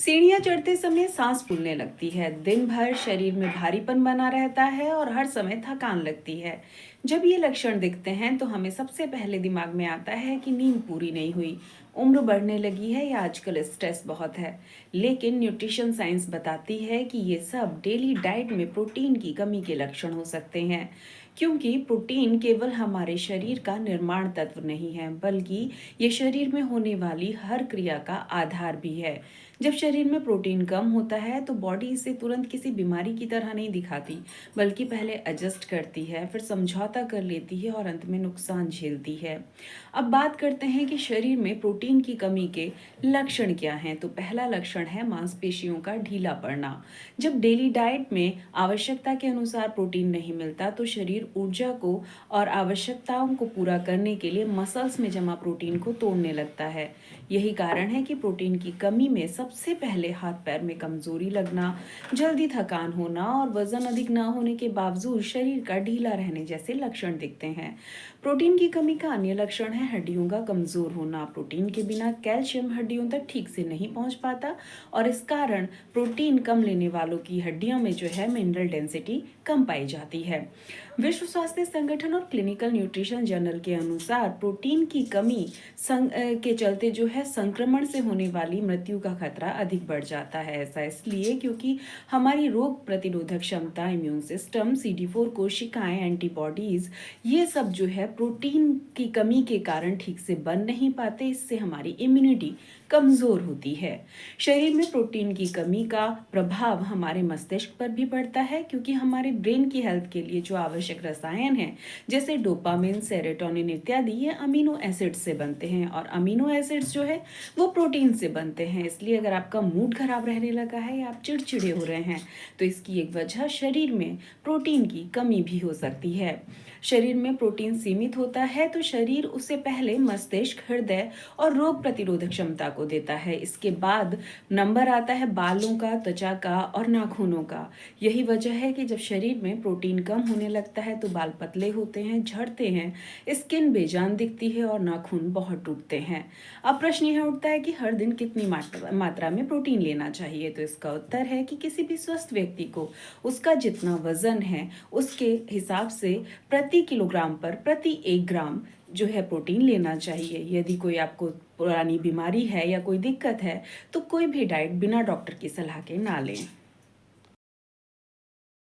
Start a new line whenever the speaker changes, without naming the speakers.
सीढ़ियाँ चढ़ते समय सांस फूलने लगती है, दिन भर शरीर में भारीपन बना रहता है और हर समय थकान लगती है। जब ये लक्षण दिखते हैं तो हमें सबसे पहले दिमाग में आता है कि नींद पूरी नहीं हुई, उम्र बढ़ने लगी है या आजकल स्ट्रेस बहुत है। लेकिन न्यूट्रिशन साइंस बताती है कि ये सब डेली डाइट में प्रोटीन की कमी के लक्षण हो सकते हैं। क्योंकि प्रोटीन केवल हमारे शरीर का निर्माण तत्व नहीं है, बल्कि ये शरीर में होने वाली हर क्रिया का आधार भी है। जब शरीर में प्रोटीन कम होता है तो बॉडी इसे तुरंत किसी बीमारी की तरह नहीं दिखाती, बल्कि पहले एडजस्ट करती है, फिर समझौता कर लेती है और अंत में नुकसान झेलती है। अब बात करते हैं कि शरीर में प्रोटीन की कमी के लक्षण क्या हैं। तो पहला लक्षण है मांसपेशियों का ढीला पड़ना। जब डेली डाइट में आवश्यकता के अनुसार प्रोटीन नहीं मिलता तो शरीर ऊर्जा को और आवश्यकताओं को पूरा करने के लिए मसल्स में जमा प्रोटीन को तोड़ने लगता है। यही कारण है कि प्रोटीन की कमी में सबसे पहले हाथ पैर में कमजोरी लगना, जल्दी थकान होना और वजन अधिक ना होने के बावजूद शरीर का ढीला रहने जैसे लक्षण दिखते हैं। प्रोटीन की कमी का अन्य लक्षण है हड्डियों का कमजोर होना। प्रोटीन के बिना कैल्शियम हड्डियों तक ठीक से नहीं पहुंच पाता और इस कारण प्रोटीन कम लेने वालों की हड्डियों में जो है मिनरल डेंसिटी कम पाई जाती है। विश्व स्वास्थ्य संगठन और क्लिनिकल न्यूट्रिशन जर्नल के अनुसार प्रोटीन की कमी के चलते जो है संक्रमण से होने वाली मृत्यु का खतरा अधिक बढ़ जाता है। ऐसा इसलिए क्योंकि हमारी रोग प्रतिरोधक क्षमता, इम्यून सिस्टम, CD4 कोशिकाएं, एंटीबॉडीज, ये सब जो है प्रोटीन की कमी के कारण ठीक से बन नहीं पाते। इससे हमारी इम्यूनिटी कमजोर होती है। शरीर में प्रोटीन की कमी का प्रभाव हमारे मस्तिष्क पर भी पड़ता है, क्योंकि हमारे ब्रेन की हेल्थ के लिए जो आवश्यक रसायन हैं जैसे डोपामिन, सेरोटोनिन इत्यादि, ये अमीनो एसिड से बनते हैं और अमीनो एसिड्स जो है वो प्रोटीन से बनते हैं। इसलिए अगर आपका मूड खराब रहने लगा है या आप चिड़चिड़े हो रहे हैं तो इसकी एक वजह शरीर में प्रोटीन की कमी भी हो सकती है। शरीर में प्रोटीन सीमित होता है तो शरीर उसे पहले मस्तिष्क, हृदय और रोग प्रतिरोधक क्षमता को देता है। इसके बाद नंबर आता है बालों का, त्वचा का और नाखूनों का। यही वजह है कि जब शरीर में प्रोटीन कम होने लगता है तो बाल पतले होते हैं, झड़ते हैं, स्किन बेजान दिखती है और नाखून बहुत टूटते हैं। अब प्रश्न यह उठता है कि हर दिन कितनी मात्रा में प्रोटीन लेना चाहिए। तो इसका उत्तर है कि किसी भी स्वस्थ व्यक्ति को उसका जितना वजन है उसके हिसाब से प्रति किलोग्राम पर प्रति 1 ग्राम जो है प्रोटीन लेना चाहिए। यदि कोई आपको पुरानी बीमारी है या कोई दिक्कत है तो कोई भी डाइट बिना डॉक्टर की सलाह के ना लें।